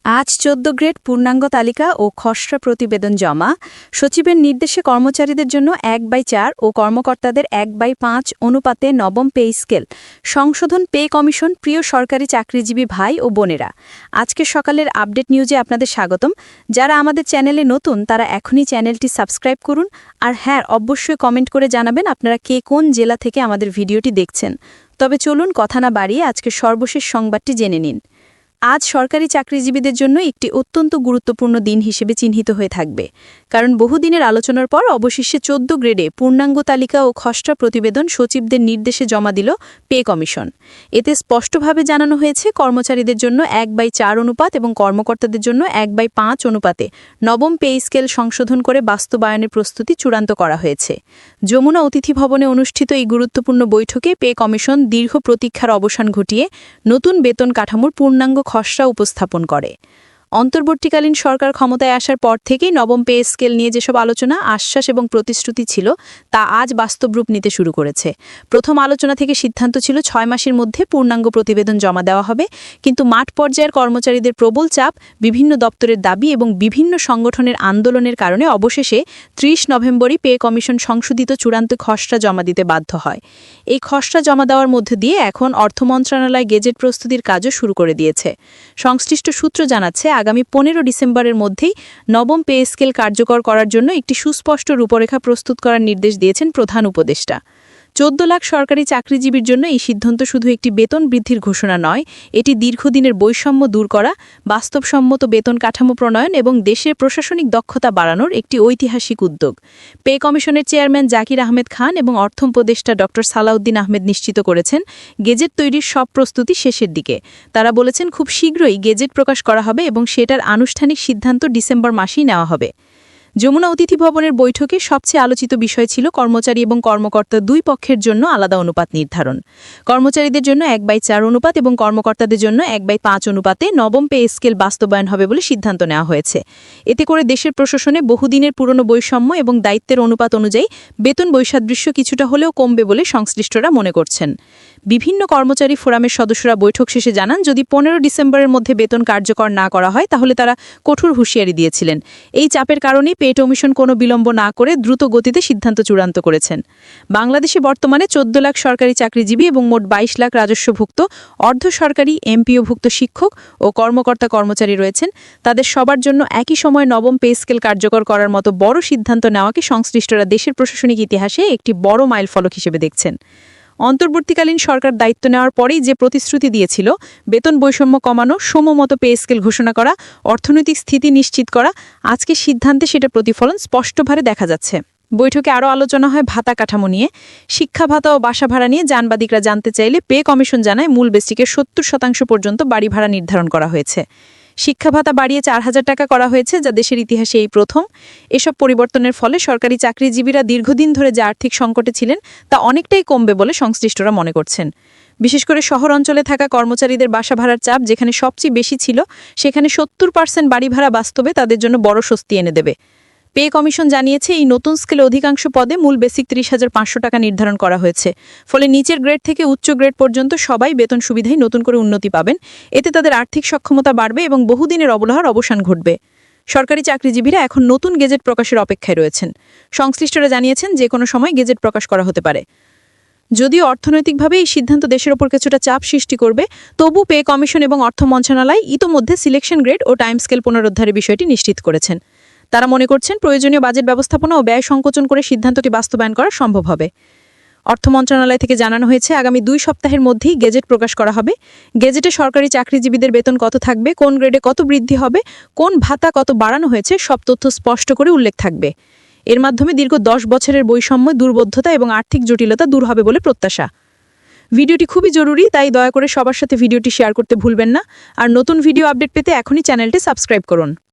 আজ ১৪ গ্রেড পূর্ণাঙ্গ তালিকা ও খসড়া প্রতিবেদন জমা। সচিবের নির্দেশে কর্মচারীদের জন্য ১/৪ ও কর্মকর্তাদের ১/৫ অনুপাতে নবম পে স্কেল সংশোধন। Pay commission. প্রিয় সরকারি চাকরিজীবী ভাই ও বোনেরা, আজকে সকালের আপডেট নিউজে আপনাদের স্বাগতম। যারা আমাদের চ্যানেলে নতুন তারা এখনই চ্যানেলটি সাবস্ক্রাইব করুন। আর হ্যাঁ, অবশ্যই কমেন্ট করে জানাবেন আপনারা কে কোন জেলা থেকে আমাদের ভিডিওটি দেখছেন। তবে চলুন কথা না বাড়িয়ে আজকে সর্বশেষ সংবাদটি জেনে নিন। আজ সরকারি চাকরিজীবীদের জন্য একটি অত্যন্ত গুরুত্বপূর্ণ দিন হিসেবে চিহ্নিত হয়ে থাকবে, কারণ বহুদিনের আলোচনার পর অবশেষে ১৪ গ্রেডে পূর্ণাঙ্গ তালিকা ও খসড়া প্রতিবেদন সচিবদের নির্দেশে জমা দিল পে কমিশন। এতে স্পষ্টভাবে জানানো হয়েছে কর্মচারীদের জন্য ১/৪ অনুপাত এবং কর্মকর্তাদের জন্য ১/৫ অনুপাতে নবম পে স্কেল সংশোধন করে বাস্তবায়নের প্রস্তুতি চূড়ান্ত করা হয়েছে। যমুনা অতিথি ভবনে অনুষ্ঠিত এই গুরুত্বপূর্ণ বৈঠকে পে কমিশন দীর্ঘ প্রতীক্ষার অবসান ঘটিয়ে নতুন বেতন কাঠামোর পূর্ণাঙ্গ খসড়া উপস্থাপন করে। অন্তর্বর্তীকালীন সরকার ক্ষমতায় আসার পর থেকেই নবম পে স্কেল নিয়ে যেসব আলোচনা, আশ্বাস এবং প্রতিশ্রুতি ছিল তা আজ বাস্তব রূপ নিতে শুরু করেছে। প্রথম আলোচনা থেকে সিদ্ধান্ত ছিল ৬ মাসের মধ্যে পূর্ণাঙ্গ প্রতিবেদন জমা দেওয়া হবে, কিন্তু মাঠ পর্যায়ের কর্মচারীদের প্রবল চাপ, বিভিন্ন দপ্তরের দাবি এবং বিভিন্ন সংগঠনের আন্দোলনের কারণে অবশেষে ৩০ নভেম্বরই পে কমিশন সংশোধিত চূড়ান্ত খসড়া জমা দিতে বাধ্য হয়। এই খসড়া জমা দেওয়ার মধ্য দিয়ে এখন অর্থ মন্ত্রণালয় গেজেট প্রস্তুতির কাজও শুরু করে দিয়েছে। সংশ্লিষ্ট সূত্র জানাচ্ছে, আগামী ১৫ ডিসেম্বরের মধ্যেই নবম পে স্কেল কার্যকর করার জন্য একটি সুস্পষ্ট রূপরেখা প্রস্তুত করার নির্দেশ দিয়েছেন প্রধান উপদেষ্টা। ১৪ লাখ সরকারি চাকরিজীবীর জন্য এই সিদ্ধান্ত শুধু একটি বেতন বৃদ্ধির ঘোষণা নয়, এটি দীর্ঘদিনের বৈষম্য দূর করা, বাস্তবসম্মত বেতন কাঠামো প্রণয়ন এবং দেশের প্রশাসনিক দক্ষতা বাড়ানোর একটি ঐতিহাসিক উদ্যোগ। পে কমিশনের চেয়ারম্যান জাকির আহমেদ খান এবং অর্থ উপদেষ্টা ড সালাউদ্দিন আহমেদ নিশ্চিত করেছেন, গেজেট তৈরির সব প্রস্তুতি শেষের দিকে। তারা বলেছেন, খুব শীঘ্রই গেজেট প্রকাশ করা হবে এবং সেটার আনুষ্ঠানিক সিদ্ধান্ত ডিসেম্বর মাসেই নেওয়া হবে। যমুনা অতিথি ভবনের বৈঠকে সবচেয়ে আলোচিত বিষয় ছিল কর্মচারী এবং কর্মকর্তা দুই পক্ষের জন্য আলাদা অনুপাত নির্ধারণ। কর্মচারীদের জন্য ১/৪ অনুপাত এবং কর্মকর্তাদের জন্য ১/৫ অনুপাতে নবম পে স্কেল বাস্তবায়ন হবে বলে সিদ্ধান্ত নেওয়া হয়েছে। এতে করে দেশের প্রশাসনে বহুদিনের পুরনো বৈষম্য এবং দায়িত্বের অনুপাত অনুযায়ী বেতন বৈসাদৃশ্য কিছুটা হলেও কমবে বলে সংশ্লিষ্টরা মনে করছেন। বিভিন্ন কর্মচারী ফোরামের সদস্যরা বৈঠক শেষে জানান, যদি ১৫ ডিসেম্বরের মধ্যে বেতন কার্যকর না করা হয় তাহলে তারা কঠোর হুঁশিয়ারি দিয়েছিলেন। এই চাপের কারণেই পে কমিশন কোনো বিলম্ব না করে দ্রুত গতিতে সিদ্ধান্ত চূড়ান্ত করেছেন। বাংলাদেশে বর্তমানে ১৪ লাখ সরকারি চাকরিজীবী এবং মোট ২২ লাখ রাজস্বভুক্ত, অর্ধ সরকারি, এমপিওভুক্ত শিক্ষক ও কর্মকর্তা কর্মচারী রয়েছেন। তাদের সবার জন্য একই সময় নবম পে স্কেল কার্যকর করার মতো বড় সিদ্ধান্ত নেওয়াকে সংশ্লিষ্টরা দেশের প্রশাসনিক ইতিহাসে একটি বড় মাইলফলক হিসেবে দেখছেন। অন্তর্বর্তীকালীন সরকার দায়িত্ব নেওয়ার পরেই যে প্রতিশ্রুতি দিয়েছিল, বেতন বৈষম্য কমানো, সমমত পে স্কেল ঘোষণা করা, অর্থনৈতিক স্থিতি নিশ্চিত করা, আজকে সিদ্ধান্তে সেটা প্রতিফলন স্পষ্টভাবে দেখা যাচ্ছে। বৈঠকে আরও আলোচনা হয় ভাতা কাঠামো নিয়ে। শিক্ষা ভাতা ও বাসা ভাড়া নিয়ে সাংবাদিকরা জানতে চাইলে পে কমিশন জানায়, মূল বেসিকের ৭০% পর্যন্ত বাড়ি ভাড়া নির্ধারণ করা হয়েছে। শিক্ষা ভাতা বাড়িয়ে ৪,০০০ টাকা করা হয়েছে, যা দেশের ইতিহাসে এই প্রথম। এসব পরিবর্তনের ফলে সরকারি চাকরিজীবীরা দীর্ঘদিন ধরে যে আর্থিক সংকটে ছিলেন তা অনেকটাই কমবে বলে সংশ্লিষ্টরা মনে করছেন। বিশেষ করে শহর অঞ্চলে থাকা কর্মচারীদের বাসা ভাড়ার চাপ যেখানে সবচেয়ে বেশি ছিল, সেখানে ৭০% বাড়ি ভাড়া বাস্তবে তাদের জন্য বড় স্বস্তি এনে দেবে। পে কমিশন জানিয়েছে, এই নতুন স্কেলে অধিকাংশ পদে মূল বেসিক ৩০,৫০০ টাকা নির্ধারণ করা হয়েছে। ফলে নিচের গ্রেড থেকে উচ্চ গ্রেড পর্যন্ত সবাই বেতন সুবিধায় নতুন করে উন্নতি পাবেন। এতে তাদের আর্থিক সক্ষমতা বাড়বে এবং বহুদিনের অবহেলার অবসান ঘটবে। সরকারি চাকরিজীবীরা এখন নতুন গেজেট প্রকাশের অপেক্ষায় রয়েছেন। সংশ্লিষ্টরা জানিয়েছেন, যে কোনো সময় গেজেট প্রকাশ করা হতে পারে। যদিও অর্থনৈতিকভাবে এই সিদ্ধান্ত দেশের ওপর কিছুটা চাপ সৃষ্টি করবে, তবু পে কমিশন এবং অর্থ মন্ত্রণালয় ইতোমধ্যে সিলেকশন গ্রেড ও টাইম স্কেল পুনরুদ্ধারের বিষয়টি নিশ্চিত করেছেন। তারা মনে করছেন, প্রয়োজনীয় বাজেট ব্যবস্থাপনা ও ব্যয় সংকোচন করে সিদ্ধান্তটি বাস্তবায়ন করা সম্ভব হবে। অর্থ মন্ত্রণালয় থেকে জানানো হয়েছে, আগামী ২ সপ্তাহের মধ্যেই গেজেট প্রকাশ করা হবে। গেজেটে সরকারি চাকরিজীবীদের বেতন কত থাকবে, কোন গ্রেডে কত বৃদ্ধি হবে, কোন ভাতা কত বাড়ানো হয়েছে, সব তথ্য স্পষ্ট করে উল্লেখ থাকবে। এর মাধ্যমে দীর্ঘ ১০ বছরের বৈষম্য, দুর্বোধ্যতা এবং আর্থিক জটিলতা দূর হবে বলে প্রত্যাশা। ভিডিওটি খুবই জরুরি, তাই দয়া করে সবার সাথে ভিডিওটি শেয়ার করতে ভুলবেন না। আর নতুন ভিডিও আপডেট পেতে এখনই চ্যানেলটি সাবস্ক্রাইব করুন।